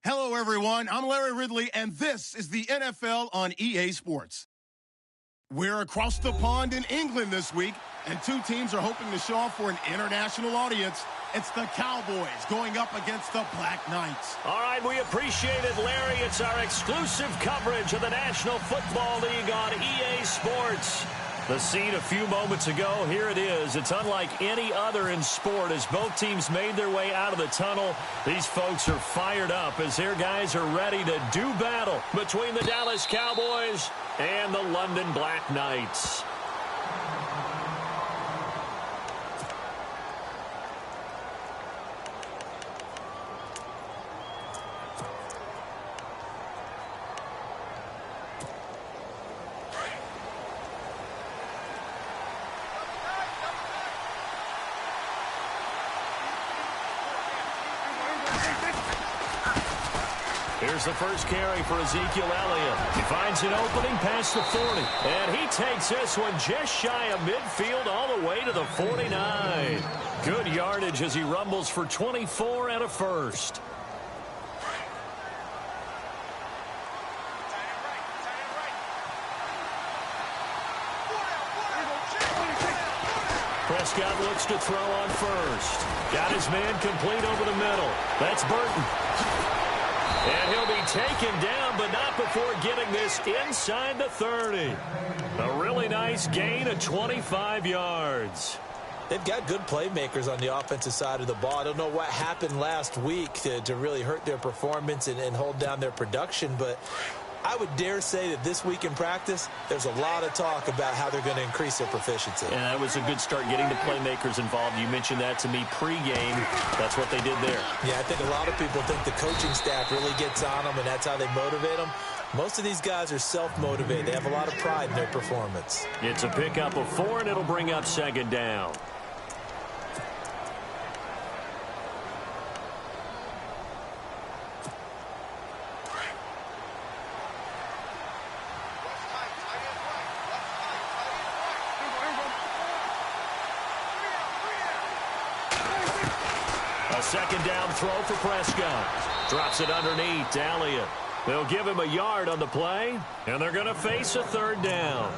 Hello, everyone. I'm Larry Ridley, and this is the NFL on EA Sports. We're across the pond in England this week, and two teams are hoping to show off for an international audience. It's the Cowboys going up against the Black Knights. All right, we appreciate it, Larry. It's our exclusive coverage of the National Football League on EA Sports. The scene a few moments ago, here it is. It's unlike any other in sport as both teams made their way out of the tunnel. These folks are fired up as their guys are ready to do battle between the Dallas Cowboys and the London Black Knights. Here's the first carry for Ezekiel Elliott. He finds an opening past the 40. And he takes this one just shy of midfield all the way to the 49. Good yardage as he rumbles for 24 and a first. Prescott looks to throw on first. Got his man complete over the middle. That's Burton. And he'll be taken down, but not before getting this inside the 30. A really nice gain of 25 yards. They've got good playmakers on the offensive side of the ball. I don't know what happened last week to really hurt their performance and hold down their production, but I would dare say that this week in practice, there's a lot of talk about how they're going to increase their proficiency. And that was a good start getting the playmakers involved. You mentioned that to me pregame. That's what they did there. Yeah, I think a lot of people think the coaching staff really gets on them, and that's how they motivate them. Most of these guys are self-motivated. They have a lot of pride in their performance. It's a pickup of 4, and it'll bring up second down. Second down throw for Prescott. Drops it underneath to Elliott. They'll give him a yard on the play, and they're going to face a third down.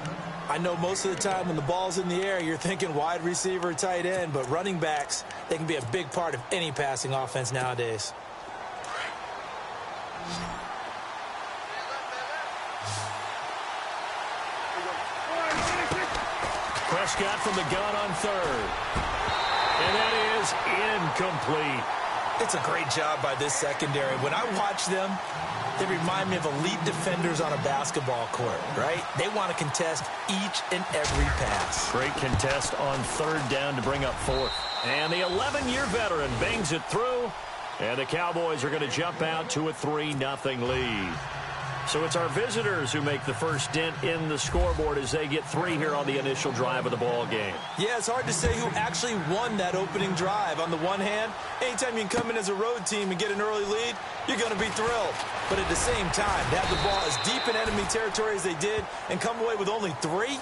I know most of the time when the ball's in the air, you're thinking wide receiver, tight end, but running backs, they can be a big part of any passing offense nowadays. Prescott from the gun on third. And that is incomplete. It's a great job by this secondary. When I watch them, they remind me of elite defenders on a basketball court, right? They want to contest each and every pass. Great contest on third down to bring up fourth. And the 11-year veteran bangs it through. And the Cowboys are going to jump out to a 3-0 lead. So it's our visitors who make the first dent in the scoreboard as they get 3 here on the initial drive of the ball game. Yeah, it's hard to say who actually won that opening drive. On the one hand, anytime you can come in as a road team and get an early lead, you're going to be thrilled. But at the same time, to have the ball as deep in enemy territory as they did and come away with only 3,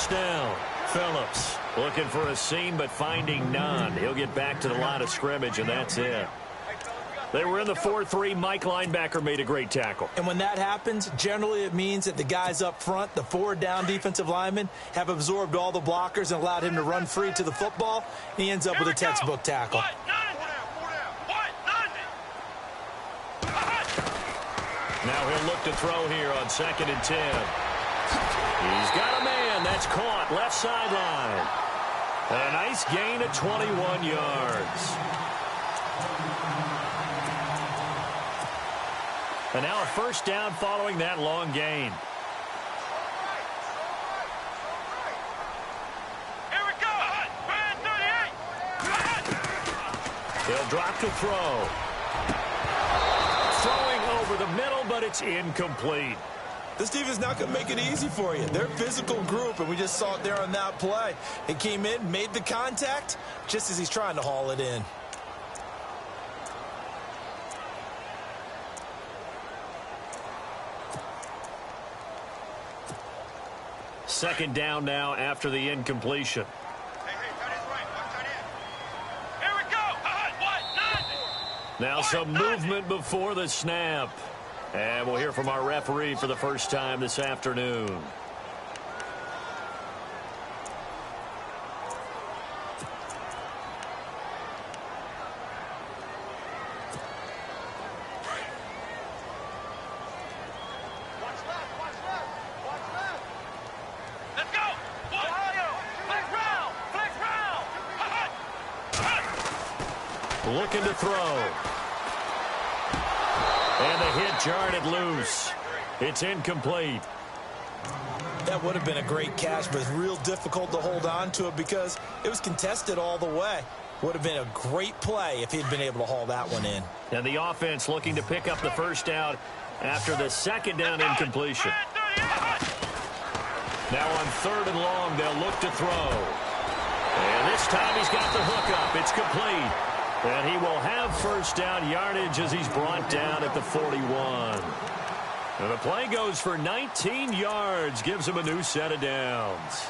down. Phillips looking for a seam but finding none. He'll get back to the line of scrimmage, and that's it. They were in the 4-3. Mike linebacker made a great tackle. And when that happens, generally it means that the guys up front, the 4 down defensive linemen, have absorbed all the blockers and allowed him to run free to the football. He ends up with a textbook tackle. Now he'll look to throw here on 2nd and 10. He's got a man. That's caught left sideline. And a nice gain of 21 yards. And now a first down following that long gain. Here we go. They'll drop to throw. but it's incomplete. This defense is not going to make it easy for you. They're a physical group, and we just saw it there on that play. He came in, made the contact, just as he's trying to haul it in. Second down now after the incompletion. Now some movement before the snap. And we'll hear from our referee for the first time this afternoon. Looking to throw. And the hit jarred it loose. It's incomplete. That would have been a great catch, but it's real difficult to hold on to it because it was contested all the way. Would have been a great play if he'd been able to haul that one in. And the offense looking to pick up the first down after the second down incompletion. Now on third and long, they'll look to throw. And this time he's got the hook up. It's complete. And he will have first down yardage as he's brought down at the 41. And the play goes for 19 yards, gives him a new set of downs.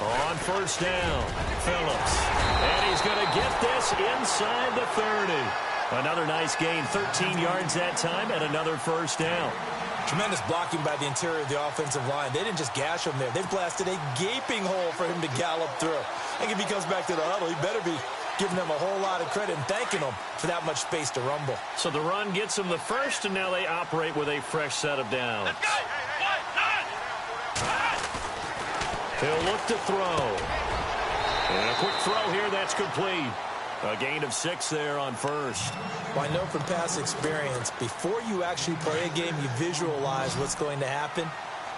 On first down, Phillips. And he's going to get this inside the 30. Another nice gain, 13 yards that time, and another first down. Tremendous blocking by the interior of the offensive line. They didn't just gash him there. They blasted a gaping hole for him to gallop through. I think if he comes back to the huddle, he better be giving them a whole lot of credit and thanking them for that much space to rumble. So the run gets them the first, and now they operate with a fresh set of downs. He'll look to throw. And a quick throw here, that's complete. A gain of 6 there on first. Well, I know from past experience, before you actually play a game, you visualize what's going to happen.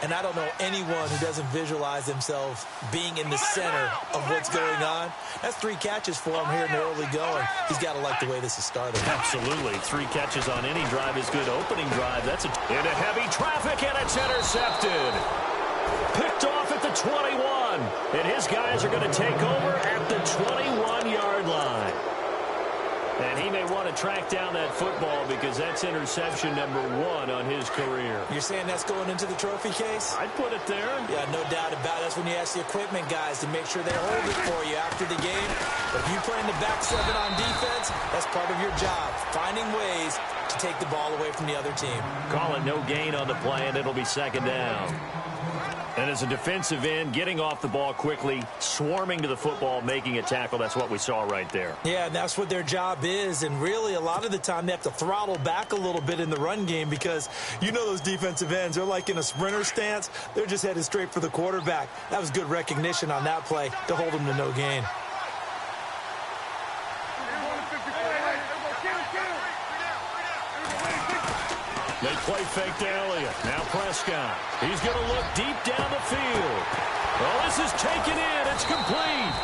And I don't know anyone who doesn't visualize themselves being in the center of what's going on. That's 3 catches for him here in the early going. He's got to like the way this is started. Absolutely. 3 catches on any drive is good. Opening drive, that's into heavy traffic, and it's intercepted. Picked off at the 21. And his guys are going to take over at the 21-yard line. And he may want to track down that football because that's interception number 1 on his career. You're saying that's going into the trophy case? I'd put it there. Yeah, no doubt about it. That's when you ask the equipment guys to make sure they hold it for you after the game. But if you play in the back 7 on defense, that's part of your job, finding ways to take the ball away from the other team. Call it no gain on the play, and it'll be second down. And as a defensive end, getting off the ball quickly, swarming to the football, making a tackle, that's what we saw right there. Yeah, and that's what their job is. And really, a lot of the time, they have to throttle back a little bit in the run game because you know those defensive ends, they're like in a sprinter stance. They're just headed straight for the quarterback. That was good recognition on that play to hold them to no gain. They play fake to Elliott. Now Prescott. He's going to look deep down the field. Oh, this is taken in. It's complete.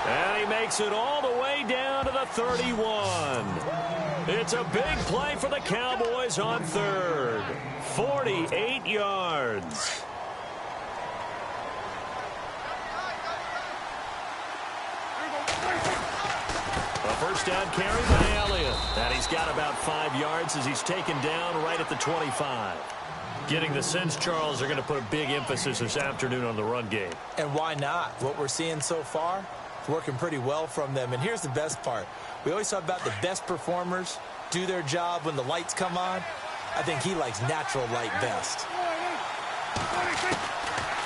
And he makes it all the way down to the 31. It's a big play for the Cowboys on third. 48 yards. A first down carry by Elliott. And he's got about 5 yards as he's taken down right at the 25. Getting the sense, Charles, they're going to put a big emphasis this afternoon on the run game. And why not? What we're seeing so far is working pretty well from them. And here's the best part. We always talk about the best performers do their job when the lights come on. I think he likes natural light best.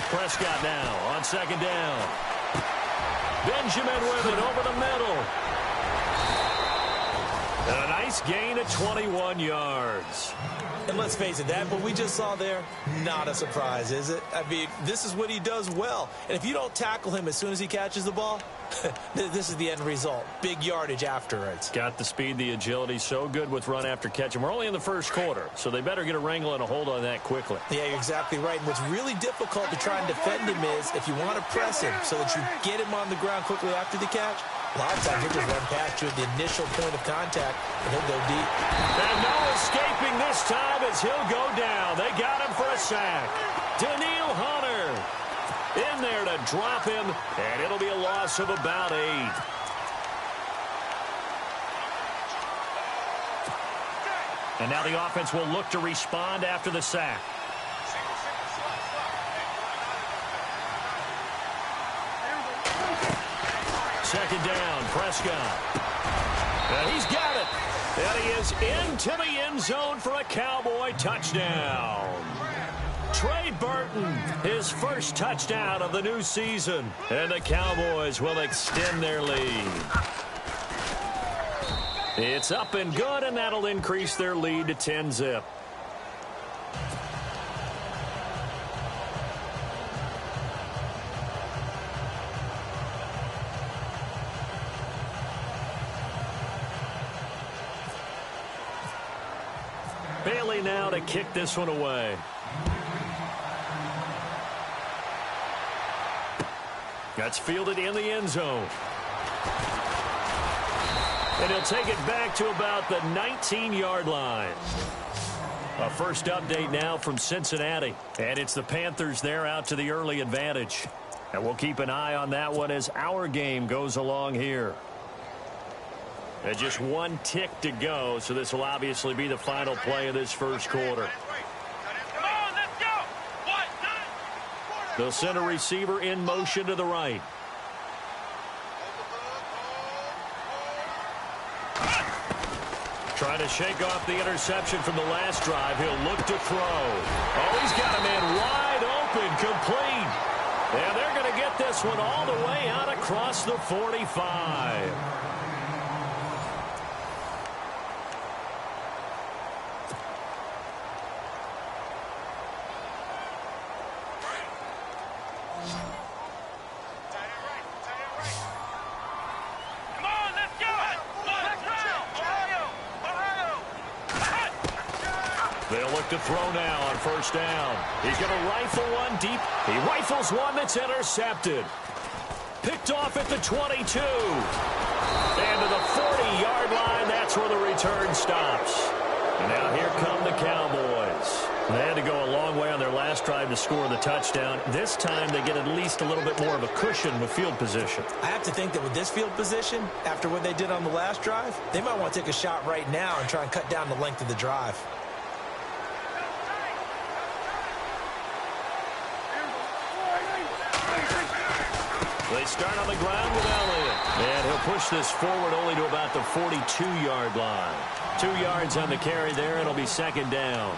Prescott now on second down. Benjamin with it over the middle. And a nice Nice gain of 21 yards. And let's face it, that what we just saw there, not a surprise, is it? I mean, this is what he does well. And if you don't tackle him as soon as he catches the ball, this is the end result. Big yardage afterwards. Got the speed, the agility, so good with run after catch. And we're only in the first quarter, so they better get a wrangle and a hold on that quickly. Yeah, you're exactly right. And what's really difficult to try and defend him is if you want to press him so that you get him on the ground quickly after the catch, a lot of times he'll just run past you at the initial point of contact, and he'll go deep. And no escaping this time as he'll go down. They got him for a sack. Daniil Hunter in there to drop him, and it'll be a loss of about 8. And now the offense will look to respond after the sack. Second down, Prescott. And he's got it. And he is into the end zone for a Cowboy touchdown. Trey Burton, his first touchdown of the new season. And the Cowboys will extend their lead. It's up and good, and that'll increase their lead to 10-zip. Bailey now to kick this one away. That's fielded in the end zone. And he'll take it back to about the 19-yard line. A first update now from Cincinnati. And it's the Panthers there out to the early advantage. And we'll keep an eye on that one as our game goes along here. And just one tick to go, so this will obviously be the final play of this first quarter. They'll send a receiver in motion to the right. Trying to shake off the interception from the last drive. He'll look to throw. Oh, he's got a man wide open, complete. And they're going to get this one all the way out across the 45. To throw now on first down. He's going to rifle one deep. He rifles one that's intercepted. Picked off at the 22. And to the 40-yard line, that's where the return stops. And now here come the Cowboys. They had to go a long way on their last drive to score the touchdown. This time they get at least a little bit more of a cushion with field position. I have to think that with this field position, after what they did on the last drive, they might want to take a shot right now and try and cut down the length of the drive. They start on the ground with Elliott. And he'll push this forward only to about the 42-yard line. 2 yards on the carry there. It'll be second down.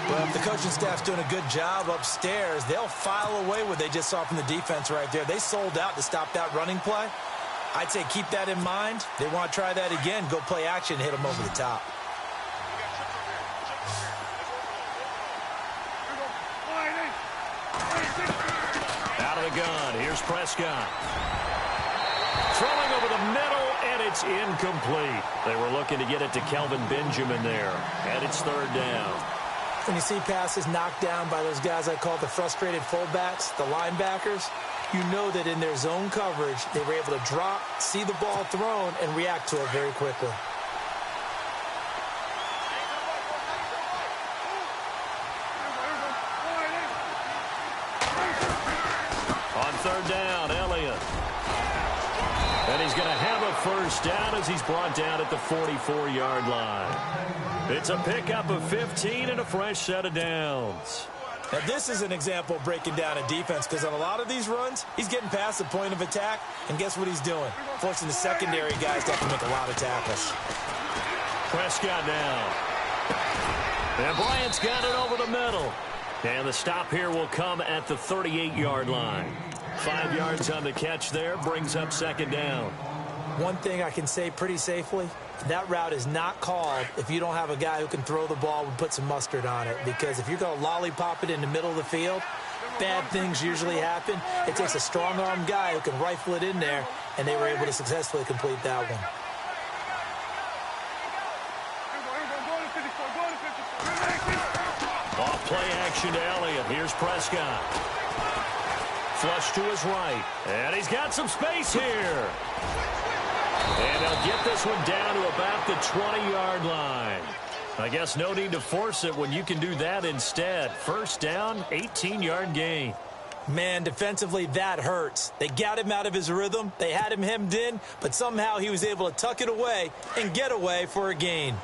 Well, if the coaching staff's doing a good job upstairs, they'll file away what they just saw from the defense right there. They sold out to stop that running play. I'd say keep that in mind. They want to try that again. Go play action and hit them over the top. Out of the gun, here's Prescott. Throwing over the middle, and it's incomplete. They were looking to get it to Kelvin Benjamin there, and it's third down. When you see passes knocked down by those guys I call the frustrated fullbacks, the linebackers, you know that in their zone coverage, they were able to drop, see the ball thrown, and react to it very quickly. On third down, Elliott. And he's going to have a first down as he's brought down at the 44-yard line. It's a pickup of 15 and a fresh set of downs. Now, this is an example of breaking down a defense because on a lot of these runs, he's getting past the point of attack, and guess what he's doing? Forcing the secondary guys to have to make a lot of tackles. Prescott now. And Bryant's got it over the middle. And the stop here will come at the 38-yard line. 5 yards on the catch there, brings up second down. One thing I can say pretty safely, that route is not called if you don't have a guy who can throw the ball and put some mustard on it. Because if you're going to lollipop it in the middle of the field, bad things usually happen. It takes a strong-arm guy who can rifle it in there, and they were able to successfully complete that one. Off play action to Elliott. Here's Prescott. Flush to his right. And he's got some space here. And they'll get this one down to about the 20-yard line. I guess no need to force it when you can do that instead. First down, 18-yard gain. Man, defensively, that hurts. They got him out of his rhythm. They had him hemmed in, but somehow he was able to tuck it away and get away for a gain.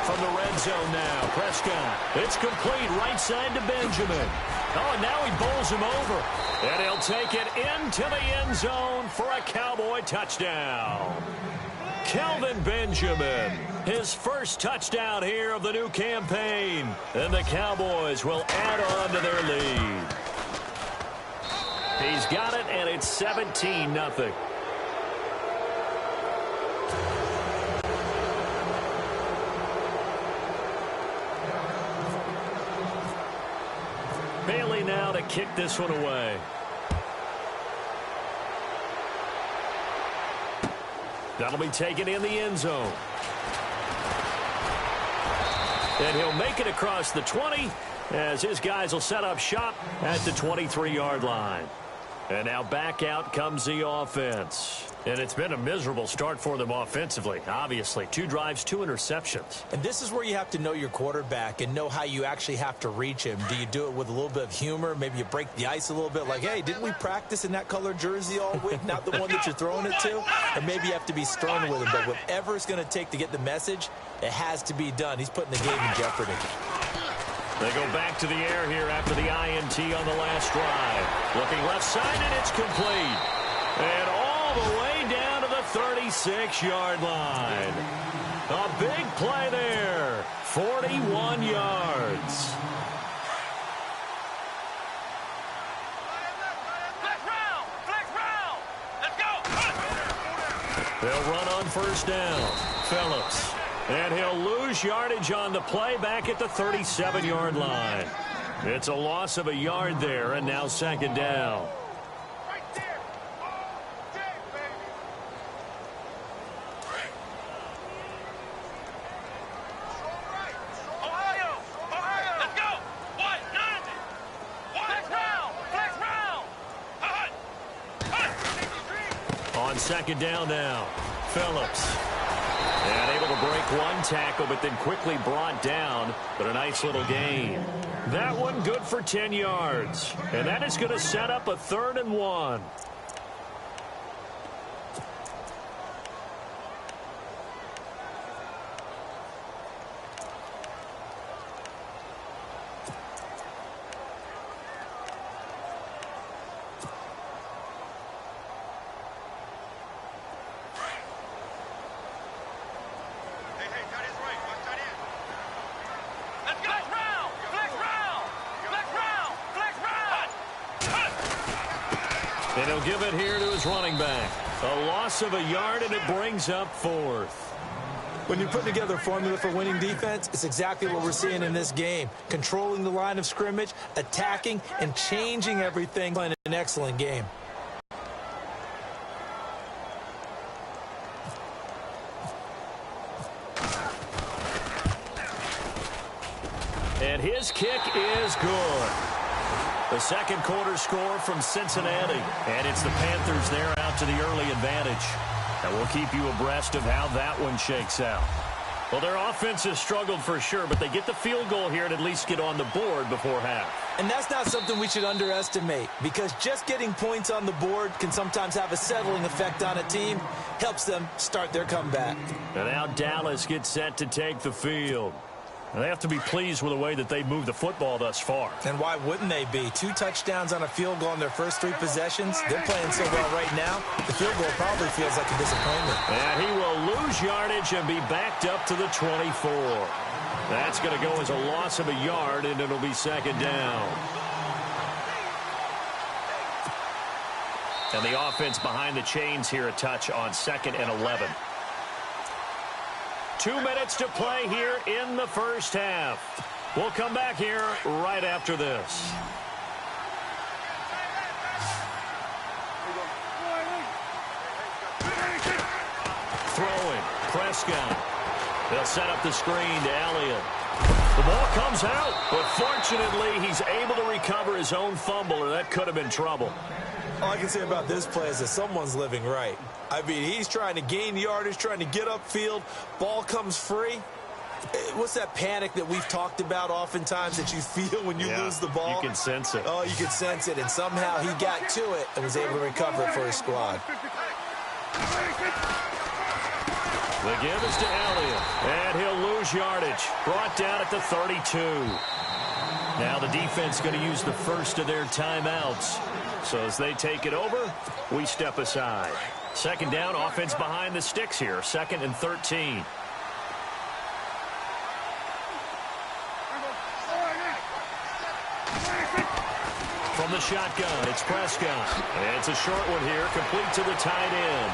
From the red zone now, Prescott. It's complete right side to Benjamin. Oh, and now he bowls him over. And he'll take it into the end zone for a Cowboy touchdown. Kelvin Benjamin, his first touchdown here of the new campaign. And the Cowboys will add on to their lead. He's got it, and it's 17-0. Bailey now to kick this one away. That'll be taken in the end zone. And he'll make it across the 20 as his guys will set up shop at the 23-yard line. And now back out comes the offense. And it's been a miserable start for them offensively. Obviously, 2 drives, 2 interceptions. And this is where you have to know your quarterback and know how you actually have to reach him. Do you do it with a little bit of humor? Maybe you break the ice a little bit like, hey, didn't we practice in that colored jersey all week? Not the one that you're throwing it to? Or maybe you have to be stern with him. But whatever it's going to take to get the message, it has to be done. He's putting the game in jeopardy. They go back to the air here after the INT on the last drive. Looking left side, and it's complete. And all the way down to the 36-yard line. A big play there. 41 yards. They'll run on first down. Phillips. And he'll lose yardage on the play back at the 37-yard line. It's a loss of a yard there, and now second down. On second down now, Phillips. And able to break one tackle, but then quickly brought down. But a nice little gain. That one good for 10 yards. And that is going to set up a 3rd and 1. And he'll give it here to his running back. A loss of a yard, and it brings up 4th. When you're putting together a formula for winning defense, it's exactly what we're seeing in this game. Controlling the line of scrimmage, attacking, and changing everything. Playing an excellent game. And his kick is good. The second quarter score from Cincinnati. And it's the Panthers there out to the early advantage. And we'll keep you abreast of how that one shakes out. Well, their offense has struggled for sure, but they get the field goal here and at least get on the board before half. And that's not something we should underestimate, because just getting points on the board can sometimes have a settling effect on a team. Helps them start their comeback. And now Dallas gets set to take the field. They have to be pleased with the way that they moved the football thus far. And why wouldn't they be? 2 touchdowns on a field goal in their first 3 possessions. They're playing so well right now, the field goal probably feels like a disappointment. And he will lose yardage and be backed up to the 24. That's going to go as a loss of a yard, and it'll be second down. And the offense behind the chains here a touch on 2nd and 11. 2 minutes to play here in the first half. We'll come back here right after this. Throwing, Prescott. They'll set up the screen to Elliott. The ball comes out, but fortunately he's able to recover his own fumble, or that could have been trouble. All I can say about this play is that someone's living right. I mean, he's trying to gain yardage, trying to get upfield. Ball comes free. What's that panic that we've talked about oftentimes that you feel when you lose the ball? You can sense it. Oh, you can sense it. And somehow he got to it and was able to recover it for his squad. The give is to Elliott. And he'll lose yardage. Brought down at the 32. Now the defense going to use the first of their timeouts. So as they take it over, we step aside. Second down, offense behind the sticks here. 2nd and 13. From the shotgun, it's Prescott. And it's a short one here, complete to the tight end.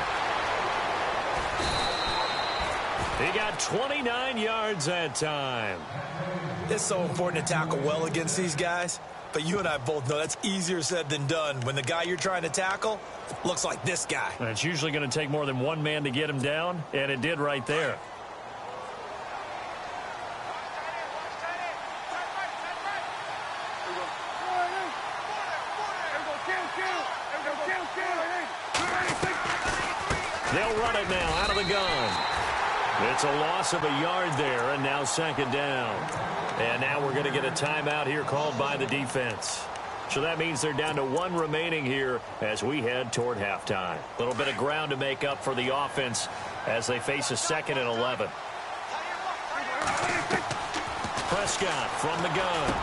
He got 29 yards that time. It's so important to tackle well against these guys. But you and I both know that's easier said than done when the guy you're trying to tackle looks like this guy. And it's usually going to take more than one man to get him down, and it did right there. They'll run it now out of the gun. It's a loss of a yard there, and now second down. And now we're going to get a timeout here called by the defense. So that means they're down to 1 remaining here as we head toward halftime. A little bit of ground to make up for the offense as they face a 2nd and 11. Prescott from the gun.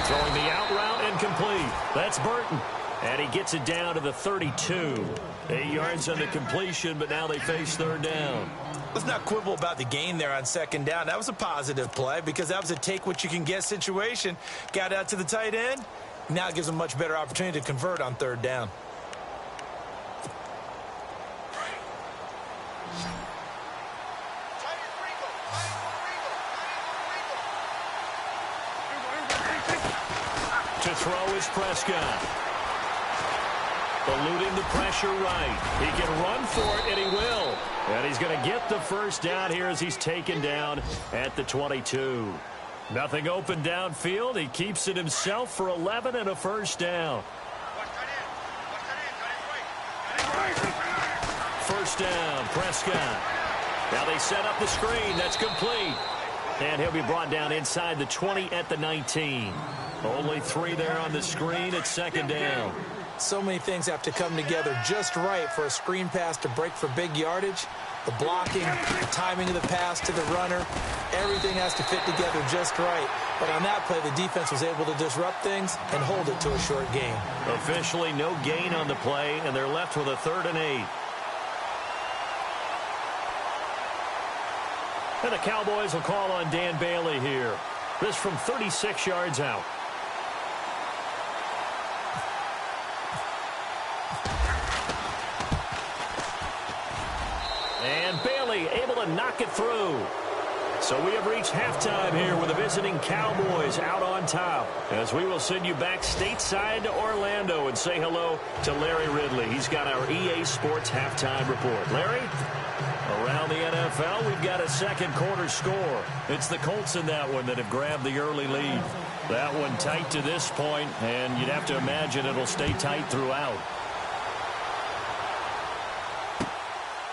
Throwing the out route and complete. That's Burton. And he gets it down to the 32. 8 yards on the completion, but now they face third down. Let's not quibble about the gain there on second down. That was a positive play because that was a take-what-you-can-get situation. Got out to the tight end. Now it gives them a much better opportunity to convert on third down. To throw is Prescott. Eluding the pressure right. He can run for it, and he will. And he's going to get the first down here as he's taken down at the 22. Nothing open downfield. He keeps it himself for 11 and a first down. First down, Prescott. Now they set up the screen. That's complete. And he'll be brought down inside the 20 at the 19. Only 3 there on the screen at second down. So many things have to come together just right for a screen pass to break for big yardage. The blocking, the timing of the pass to the runner, everything has to fit together just right. But on that play, the defense was able to disrupt things and hold it to a short gain. Officially no gain on the play, and they're left with a 3rd and 8. And the Cowboys will call on Dan Bailey here. This from 36 yards out. And Bailey able to knock it through. So we have reached halftime here with the visiting Cowboys out on top. As we will send you back stateside to Orlando and say hello to Larry Ridley. He's got our EA Sports halftime report. Larry? Around the NFL, we've got a second quarter score. It's the Colts in that one that have grabbed the early lead. That one tight to this point, and you'd have to imagine it'll stay tight throughout.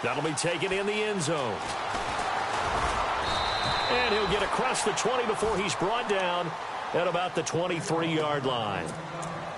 That'll be taken in the end zone. And he'll get across the 20 before he's brought down at about the 23-yard line.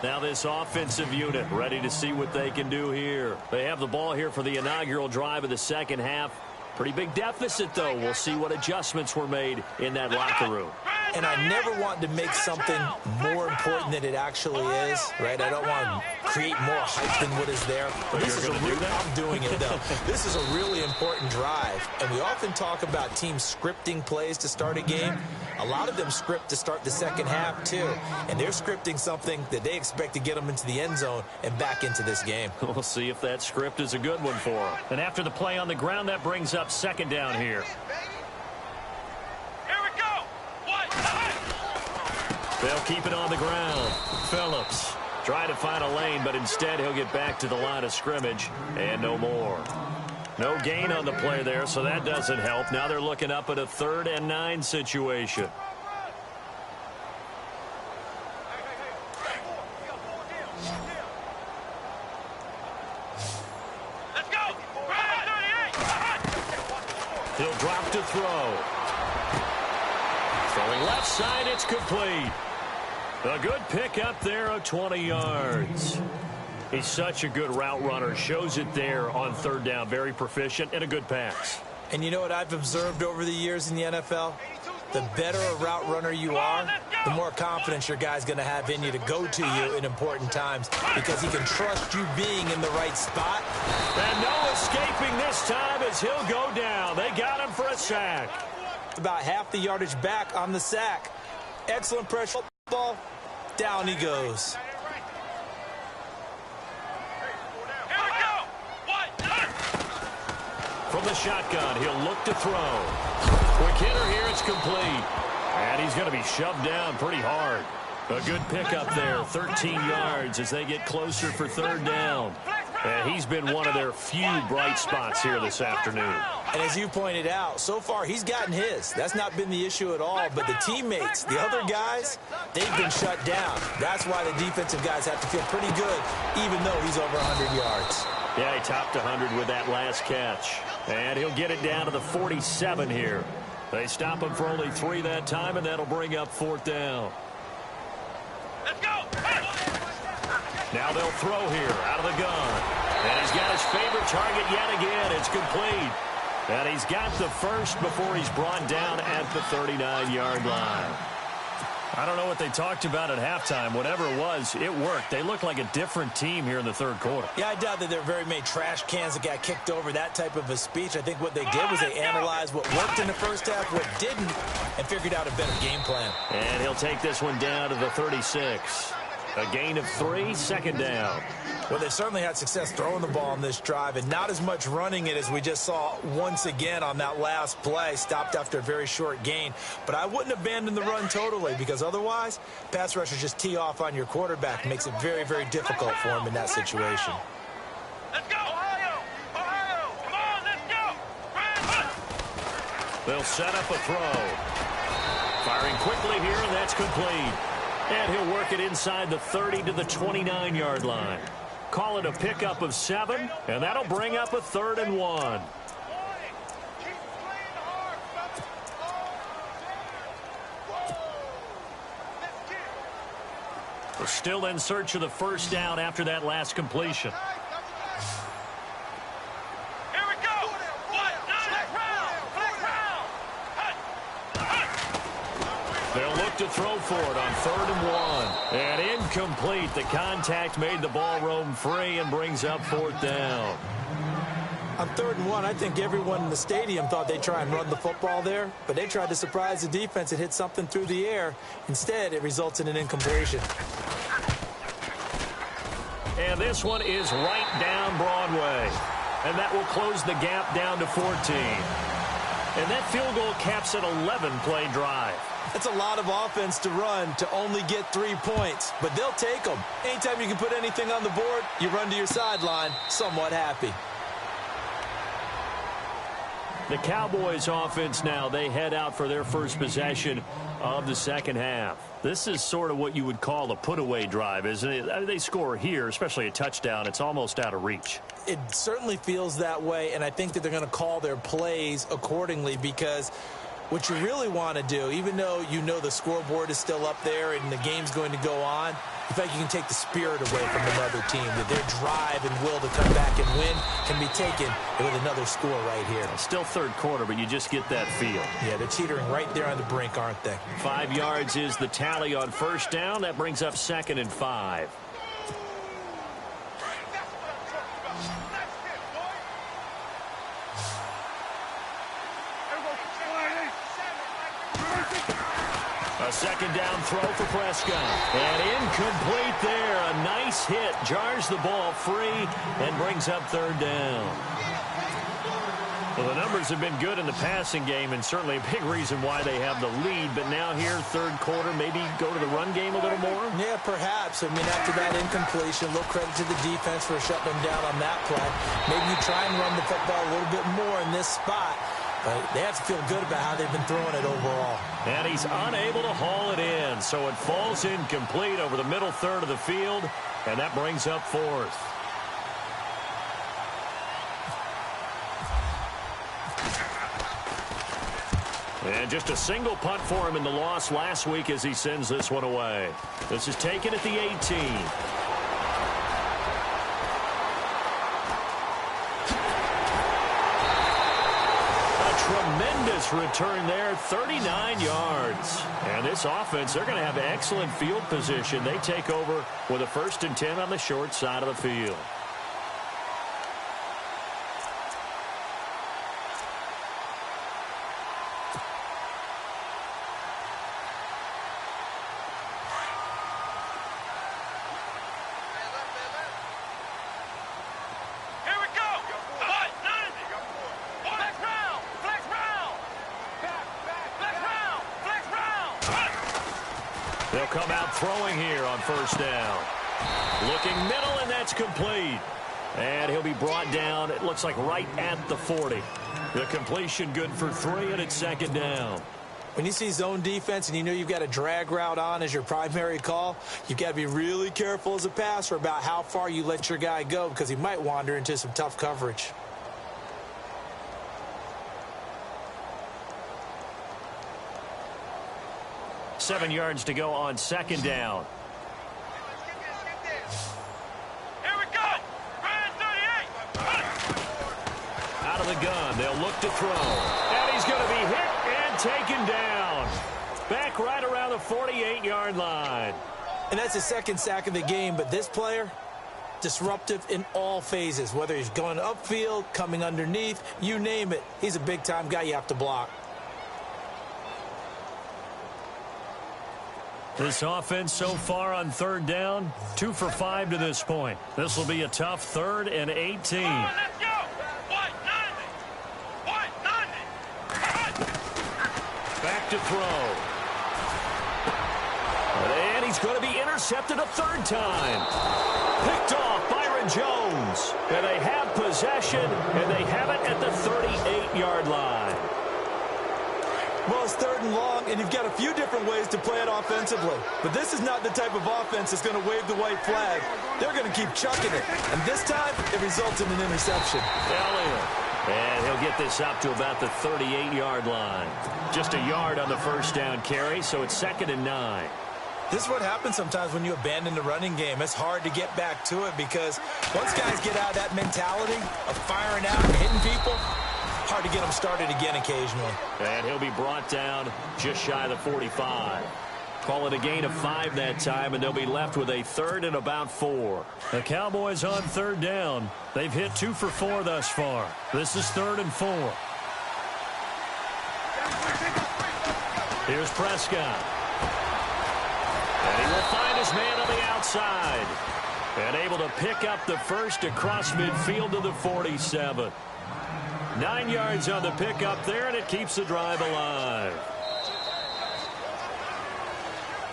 Now this offensive unit ready to see what they can do here. They have the ball here for the inaugural drive of the second half. Pretty big deficit, though. We'll see what adjustments were made in that locker room. And I never want to make something more important than it actually is, right? I don't want to create more hype than what is there. But this is I'm doing it, though. This is a really important drive. And we often talk about teams scripting plays to start a game. A lot of them script to start the second half, too. And they're scripting something that they expect to get them into the end zone and back into this game. We'll see if that script is a good one for them. And after the play on the ground, that brings up second down here. They'll keep it on the ground. Phillips trying to find a lane, but instead he'll get back to the line of scrimmage and no more. No gain on the play there, so that doesn't help. Now they're looking up at a 3rd and 9 situation. Let's go. He'll drop to throw. Throwing left side, it's complete. A good pick up there of 20 yards. He's such a good route runner. Shows it there on 3rd down. Very proficient and a good pass. And you know what I've observed over the years in the NFL? The better a route runner you are, the more confidence your guy's going to have in you to go to you in important times because he can trust you being in the right spot. And no escaping this time as he'll go down. They got him for a sack. About half the yardage back on the sack. Excellent pressure ball. Down he goes. From the shotgun, he'll look to throw. Quick hitter here, it's complete. And he's going to be shoved down pretty hard. A good pickup there, 13 yards as they get closer for 3rd down. And he's been one of their few bright spots here this afternoon. And as you pointed out, so far he's gotten his. That's not been the issue at all. But the teammates, the other guys, they've been shut down. That's why the defensive guys have to feel pretty good, even though he's over 100 yards. Yeah, he topped 100 with that last catch. And he'll get it down to the 47 here. They stop him for only 3 that time, and that'll bring up 4th down. Let's go. Now they'll throw here out of the gun. And he's got his favorite target yet again. It's complete. And he's got the first before he's brought down at the 39-yard line. I don't know what they talked about at halftime. Whatever it was, it worked. They look like a different team here in the 3rd quarter. Yeah, I doubt that there are very many trash cans that got kicked over, that type of a speech. I think what they did was they analyzed what worked in the first half, what didn't, and figured out a better game plan. And he'll take this one down to the 36. A gain of 3, 2nd down. Well, they certainly had success throwing the ball on this drive and not as much running it as we just saw once again on that last play. Stopped after a very short gain. But I wouldn't abandon the run totally because otherwise, pass rushers just tee off on your quarterback. Makes it very, very difficult for him in that situation. Let's go. Ohio. Ohio. Come on, let's go. They'll set up a throw. Firing quickly here, and that's complete. And he'll work it inside the 30 to the 29-yard line. Call it a pickup of 7, and that'll bring up a 3rd and 1. We're still in search of the 1st down after that last completion. They'll look to throw for it on 3rd and 1. And incomplete. The contact made the ball roam free and brings up 4th down. On 3rd and 1, I think everyone in the stadium thought they'd try and run the football there, but they tried to surprise the defense and hit something through the air. Instead, it results in an incompletion. And this one is right down Broadway. And that will close the gap down to 14. And that field goal caps an 11-play drive. That's a lot of offense to run to only get 3 points, but they'll take them. Anytime you can put anything on the board, you run to your sideline somewhat happy. The Cowboys offense now, they head out for their first possession of the second half. This is sort of what you would call a put-away drive, isn't it? I mean, they score here, especially a touchdown. It's almost out of reach. It certainly feels that way, and I think that they're going to call their plays accordingly because What you really want to do, even though you know the scoreboard is still up there and the game's going to go on, you think you can take the spirit away from another team, that their drive and will to come back and win can be taken with another score right here. Still third quarter, but you just get that feel. Yeah, they're teetering right there on the brink, aren't they? 5 yards is the tally on first down. That brings up 2nd and 5. A 2nd down throw for Prescott. And incomplete there. A nice hit. Jars the ball free and brings up 3rd down. Well, the numbers have been good in the passing game and certainly a big reason why they have the lead. But now here, third quarter, maybe go to the run game a little more? Yeah, perhaps. I mean, after that incompletion, a little credit to the defense for shutting them down on that play. Maybe you try and run the football a little bit more in this spot. But they have to feel good about how they've been throwing it overall. And he's unable to haul it in, so it falls incomplete over the middle third of the field, and that brings up 4th. And just a single punt for him in the loss last week as he sends this one away. This is taken at the 18. Tremendous return there, 39 yards. And this offense, they're going to have excellent field position. They take over with a 1st and 10 on the short side of the field. They'll come out throwing here on 1st down. Looking middle, and that's complete. And he'll be brought down, it looks like right at the 40. The completion good for 3, and it's 2nd down. When you see zone defense and you know you've got a drag route on as your primary call, you've got to be really careful as a passer about how far you let your guy go because he might wander into some tough coverage. Seven yards to go on 2nd down. Here we go. Ryan 38. Out of the gun. They'll look to throw. And he's going to be hit and taken down. Back right around the 48-yard line. And that's his 2nd sack of the game, but this player, disruptive in all phases, whether he's going upfield, coming underneath, you name it. He's a big-time guy you have to block. This offense so far on 3rd down, 2 for 5 to this point. This will be a tough 3rd and 18. Let's go. White 90. White 90. Back to throw. And he's going to be intercepted a 3rd time. Picked off Byron Jones. And they have possession, and they have it at the 38-yard line. Well, it's 3rd and long, and you've got a few different ways to play it offensively. But this is not the type of offense that's going to wave the white flag. They're going to keep chucking it. And this time, it results in an interception. Elliott. And he'll get this up to about the 38-yard line. Just a yard on the 1st down carry, so it's 2nd and 9. This is what happens sometimes when you abandon the running game. It's hard to get back to it because once guys get out of that mentality of firing out and hitting people, hard to get them started again occasionally. And he'll be brought down just shy of the 45. Call it a gain of 5 that time, and they'll be left with a 3rd and about 4. The Cowboys on 3rd down. They've hit 2 for 4 thus far. This is 3rd and 4. Here's Prescott. And he will find his man on the outside. And able to pick up the first across midfield to the 47. 9 yards on the pickup there, and it keeps the drive alive.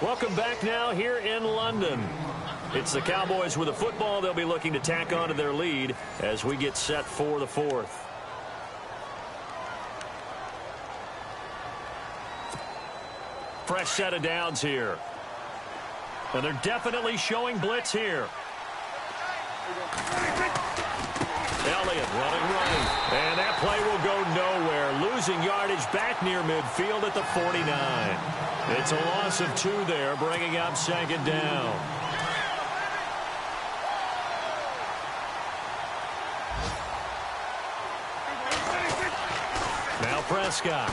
Welcome back now here in London. It's the Cowboys with the football. They'll be looking to tack on to their lead as we get set for the 4th. Fresh set of downs here. And they're definitely showing blitz here. Elliott running right. And that play will go nowhere. losing yardage back near midfield at the 49. It's a loss of 2 there, bringing up second down. Now Prescott.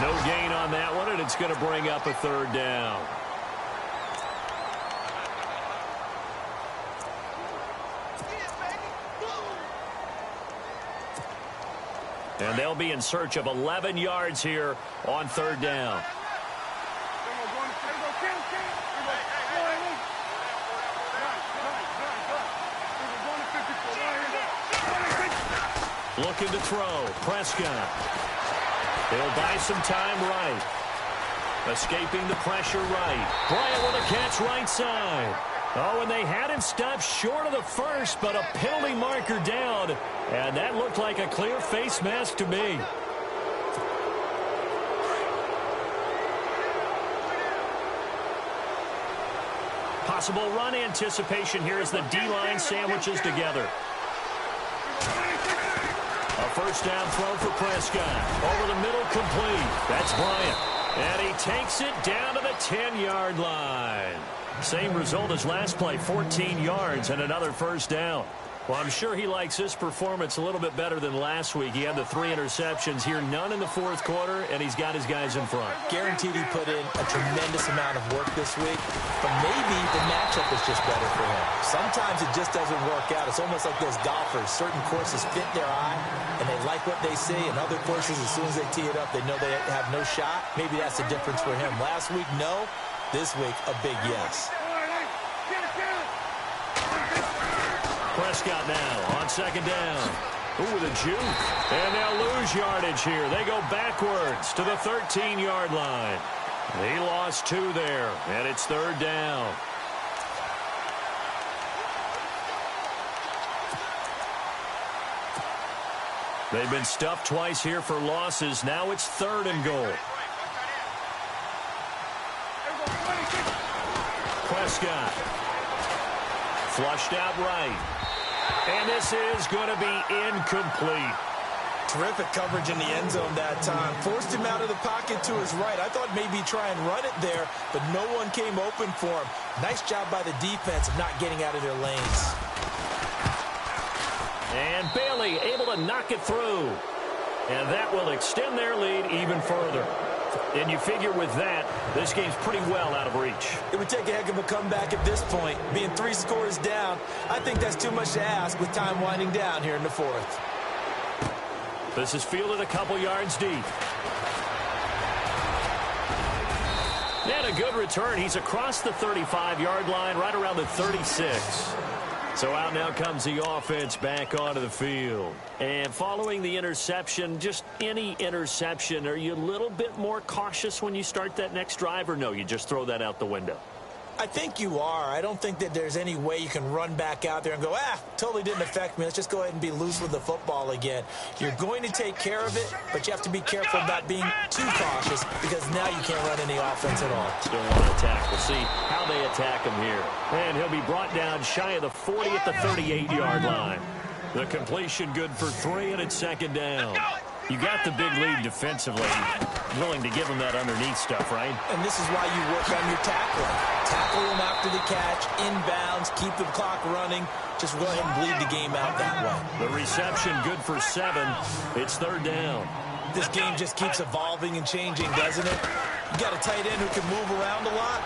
No gain on that one, and it's going to bring up a third down. And they'll be in search of 11 yards here on third down. Looking to throw. Prescott. He'll buy some time right. Escaping the pressure right. Bryant with a catch right side. Oh, and they had him stopped short of the first, but a penalty marker down. And that looked like a clear face mask to me. Possible run anticipation here as the D-line sandwiches together. A first down throw for Prescott. Over the middle, complete. That's Bryant. And he takes it down to the 10-yard line. Same result as last play, 14 yards and another first down. Well, I'm sure he likes this performance a little bit better than last week. He had the 3 interceptions here, none in the fourth quarter, and he's got his guys in front. Guaranteed he put in a tremendous amount of work this week, but maybe the matchup is just better for him. Sometimes it just doesn't work out. It's almost like those golfers. Certain courses fit their eye, and they like what they see, and other courses, as soon as they tee it up, they know they have no shot. Maybe that's the difference for him. Last week, no. This week, a big yes. Prescott now on second down. Ooh, with a juke. And they'll lose yardage here. They go backwards to the 13-yard line. He lost 2 there, and it's third down. They've been stuffed twice here for losses. Now it's 3rd and goal. Prescott. Flushed out right. And this is going to be incomplete. Terrific coverage in the end zone that time. Forced him out of the pocket to his right. I thought maybe try and run it there, but no one came open for him. Nice job by the defense of not getting out of their lanes. And Bailey able to knock it through. And that will extend their lead even further. And you figure with that, this game's pretty well out of reach. It would take a heck of a comeback at this point. Being 3 scores down, I think that's too much to ask with time winding down here in the 4th. This is fielded a couple yards deep. And a good return. He's across the 35-yard line, right around the 36. So out now comes the offense back onto the field. And following the interception, just any interception, are you a little bit more cautious when you start that next drive, or no, you just throw that out the window? I think you are. I don't think that there's any way you can run back out there and go, totally didn't affect me. Let's just go ahead and be loose with the football again. You're going to take care of it, but you have to be careful about being too cautious because now you can't run any offense at all. Still want to attack. We'll see how they attack him here. And he'll be brought down shy of the 40 at the 38-yard line. The completion good for 3, and it's second down. You got the big lead defensively. Willing to give him that underneath stuff, right? And this is why you work on your tackling. Tackle him after the catch, inbounds, keep the clock running. Just go ahead and bleed the game out that way. The reception good for 7. It's third down. This game just keeps evolving and changing, doesn't it? You got a tight end who can move around a lot.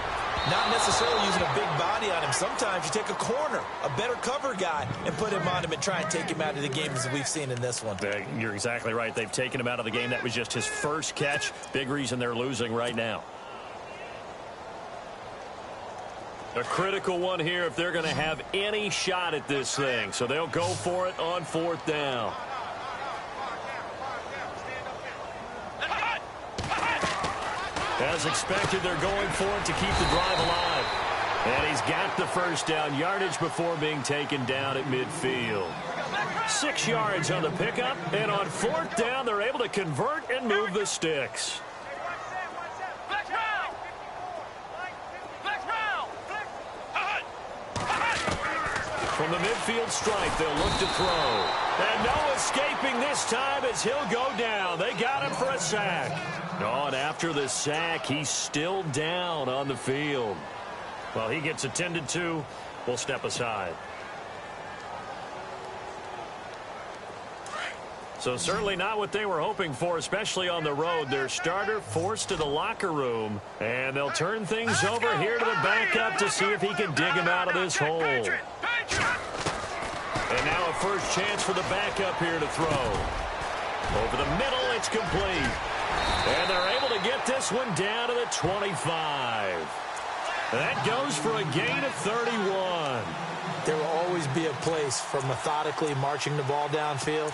Not necessarily using a big body on him. Sometimes you take a corner, a better cover guy, and put him on him and try and take him out of the game as we've seen in this one. You're exactly right. They've taken him out of the game. That was just his first catch. Big reason they're losing right now. A critical one here if they're going to have any shot at this thing. So they'll go for it on 4th down. As expected, they're going for it to keep the drive alive. And he's got the first down yardage before being taken down at midfield. 6 yards on the pickup, and on 4th down, they're able to convert and move the sticks. From the midfield stripe, they'll look to throw. And no escaping this time as he'll go down. They got him for a sack. Oh, and after the sack, he's still down on the field. Well, he gets attended to. We'll step aside. So certainly not what they were hoping for, especially on the road. Their starter forced to the locker room, and they'll turn things over here to the backup to see if he can dig him out of this hole. And now a first chance for the backup here to throw. Over the middle, it's complete. And they're able to get this one down to the 25. That goes for a gain of 31. There will always be a place for methodically marching the ball downfield.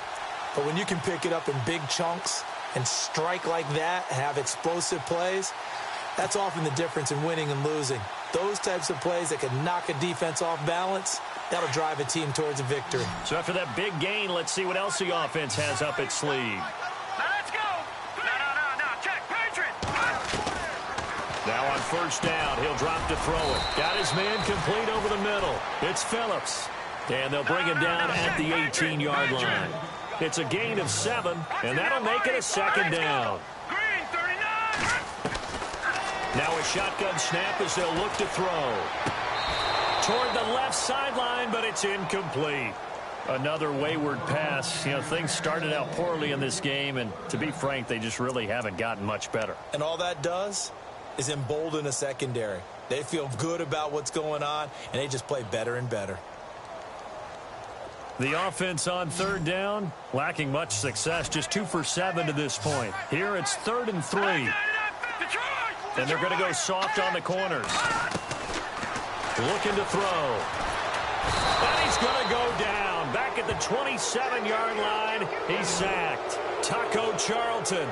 But when you can pick it up in big chunks and strike like that, have explosive plays, that's often the difference in winning and losing. Those types of plays that can knock a defense off balance, that'll drive a team towards a victory. So after that big gain, let's see what else the offense has up its sleeve. Now let's go. No, check. Patriot. Now on first down, he'll drop to throw it. Got his man complete over the middle. It's Phillips. And they'll bring him down at the 18-yard line. It's a gain of 7, and that'll make it a second down. Green 39. Now a shotgun snap as they'll look to throw. Toward the left sideline, but it's incomplete. Another wayward pass. You know, things started out poorly in this game, and to be frank, they just really haven't gotten much better. And all that does is embolden a secondary. They feel good about what's going on, and they just play better and better. The offense on third down, lacking much success, just 2 for 7 to this point. Here it's 3rd and 3. And they're going to go soft on the corners. Looking to throw. And he's going to go down. Back at the 27-yard line, he's sacked. Taco Charlton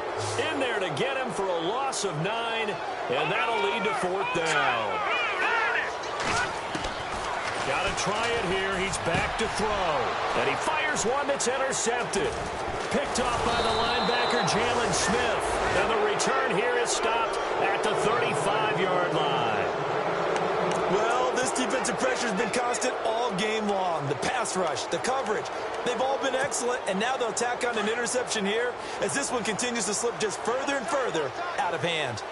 in there to get him for a loss of 9, and that'll lead to 4th down. Got to try it here. He's back to throw. And he fires one that's intercepted. Picked off by the linebacker, Jalen Smith. And the return here is stopped at the 35-yard line. Well, this defensive pressure has been constant all game long. The pass rush, the coverage, they've all been excellent. And now they'll tack on an interception here as this one continues to slip just further and further out of hand.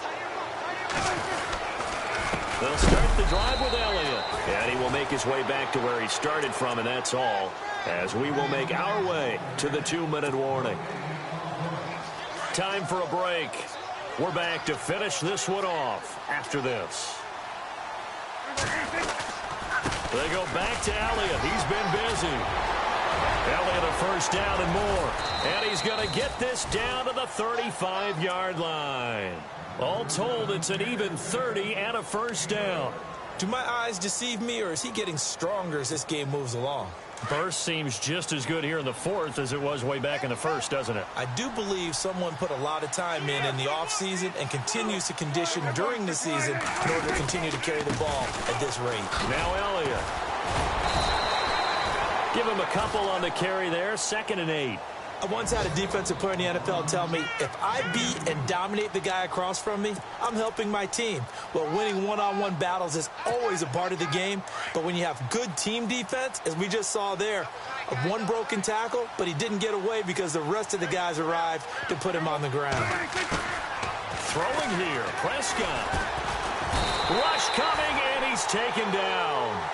They'll start the drive with Elliott. And he will make his way back to where he started from, and that's all. As we will make our way to the 2-minute warning. Time for a break. We're back to finish this one off after this. They go back to Elliott. He's been busy. Elliott a first down and more. And he's going to get this down to the 35-yard line. All told, it's an even 30 and a first down. Do my eyes deceive me, or is he getting stronger as this game moves along? Burst seems just as good here in the 4th as it was way back in the 1st, doesn't it? I do believe someone put a lot of time in the offseason and continues to condition during the season in order to continue to carry the ball at this rate. Now Elliott. Give him a couple on the carry there, 2nd and 8. I once had a defensive player in the NFL tell me, if I beat and dominate the guy across from me, I'm helping my team. Well, winning one-on-one battles is always a part of the game, but when you have good team defense, as we just saw there, one broken tackle, but he didn't get away because the rest of the guys arrived to put him on the ground. Throwing here, Prescott. Rush coming, and he's taken down.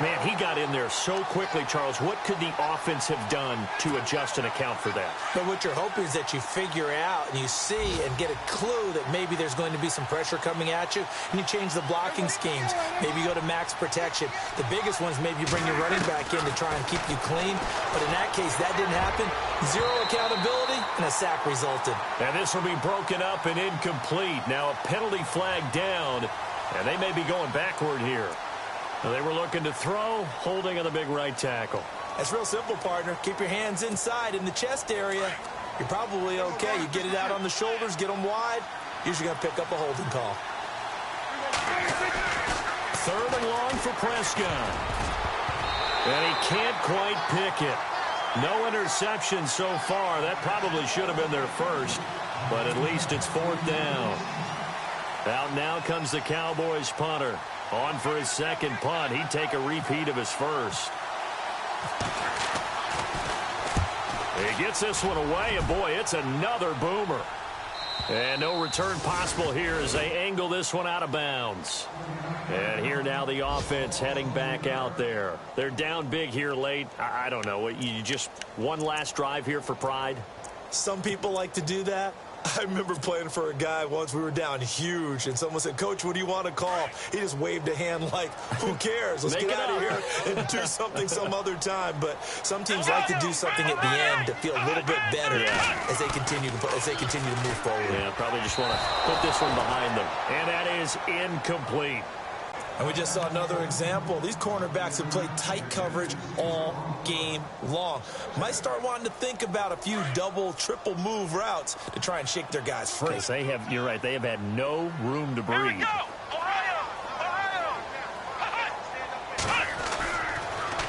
Man, he got in there so quickly, Charles. What could the offense have done to adjust and account for that? But what you're hoping is that you figure out and you see and get a clue that maybe there's going to be some pressure coming at you, and you change the blocking schemes. Maybe you go to max protection. The biggest ones, maybe you bring your running back in to try and keep you clean. But in that case, that didn't happen. Zero accountability, and a sack resulted. And this will be broken up and incomplete. Now a penalty flag down, and they may be going backward here. They were looking to throw, holding on the big right tackle. That's real simple, partner. Keep your hands inside in the chest area. You're probably okay. You get it out on the shoulders, get them wide. Usually going to pick up a holding call. 3rd and long for Prescott. And he can't quite pick it. No interception so far. That probably should have been their first, but at least it's 4th down. Out now comes the Cowboys punter. On for his second punt. He'd take a repeat of his first. He gets this one away, and boy, it's another boomer. And no return possible here as they angle this one out of bounds. And here now the offense heading back out there. They're down big here late. I don't know. You just one last drive here for pride? Some people like to do that. I remember playing for a guy once. We were down huge, and someone said, "Coach, what do you want to call?" He just waved a hand like, who cares? Let's get out of here and do something some other time. But some teams like to do something at the end to feel a little bit better as they continue to move forward. Yeah, probably just want to put this one behind them. And that is incomplete. And we just saw another example. These cornerbacks have played tight coverage all game long. Might start wanting to think about a few double, triple move routes to try and shake their guys free. You're right, they have had no room to breathe. Here we go! Ohio!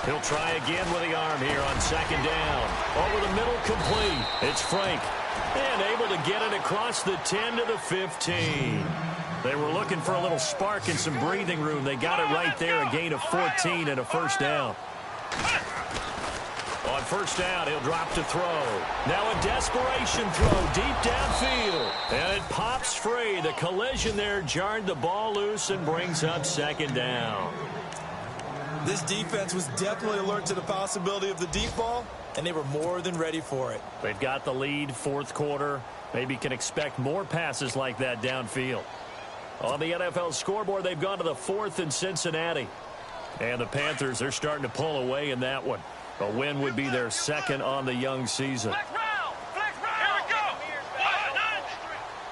He'll try again with the arm here on second down. Over the middle, complete. It's Frank. And able to get it across the 10 to the 15. They were looking for a little spark and some breathing room. They got it right there, a gain of 14 and a first down. On first down, he'll drop to throw. Now a desperation throw deep downfield. And it pops free. The collision there jarred the ball loose and brings up second down. This defense was definitely alert to the possibility of the deep ball, and they were more than ready for it. They've got the lead, fourth quarter. Maybe can expect more passes like that downfield. On the NFL scoreboard, they've gone to the 4th in Cincinnati. And the Panthers, they're starting to pull away in that one. A win would be their second on the young season. Flex round! Flex round! Here we go!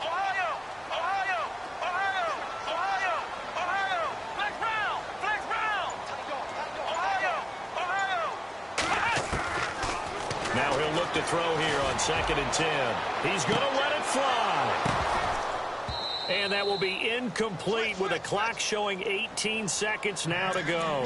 Ohio! Ohio! Ohio! Ohio! Ohio! Flex round! Flex round! Ohio! Ohio! Now he'll look to throw here on 2nd and 10. He's going to let it fly. And that will be incomplete with a clock showing 18 seconds now to go.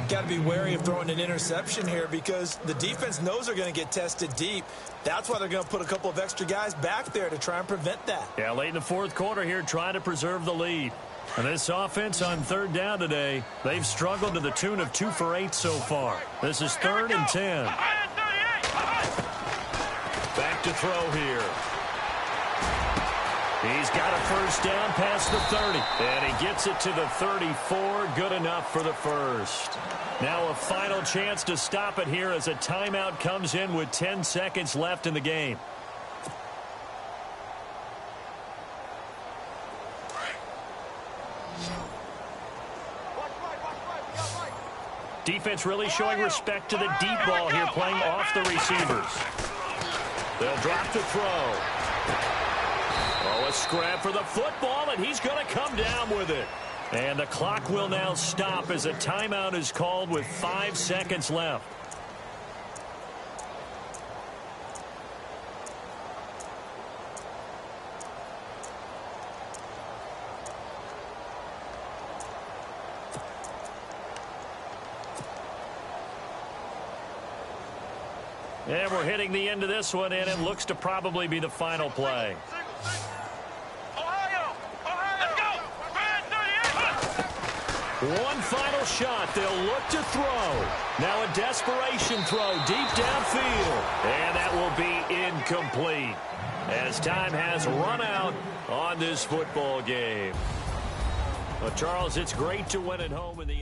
Got to be wary of throwing an interception here because the defense knows they're going to get tested deep. That's why they're going to put a couple of extra guys back there to try and prevent that. Yeah, late in the fourth quarter here, trying to preserve the lead. And this offense on third down today, they've struggled to the tune of 2 for 8 so far. This is 3rd and 10. Back to throw here. He's got a first down past the 30. And he gets it to the 34. Good enough for the first. Now a final chance to stop it here as a timeout comes in with 10 seconds left in the game. Defense really showing respect to the deep ball here, playing off the receivers. They'll drop to throw. Oh, a scrap for the football, and he's going to come down with it. And the clock will now stop as a timeout is called with 5 seconds left. And we're hitting the end of this one, and it looks to probably be the final play. Ohio! Ohio! Let's go! One final shot. They'll look to throw. Now a desperation throw deep downfield. And that will be incomplete as time has run out on this football game. Well, Charles, it's great to win at home in the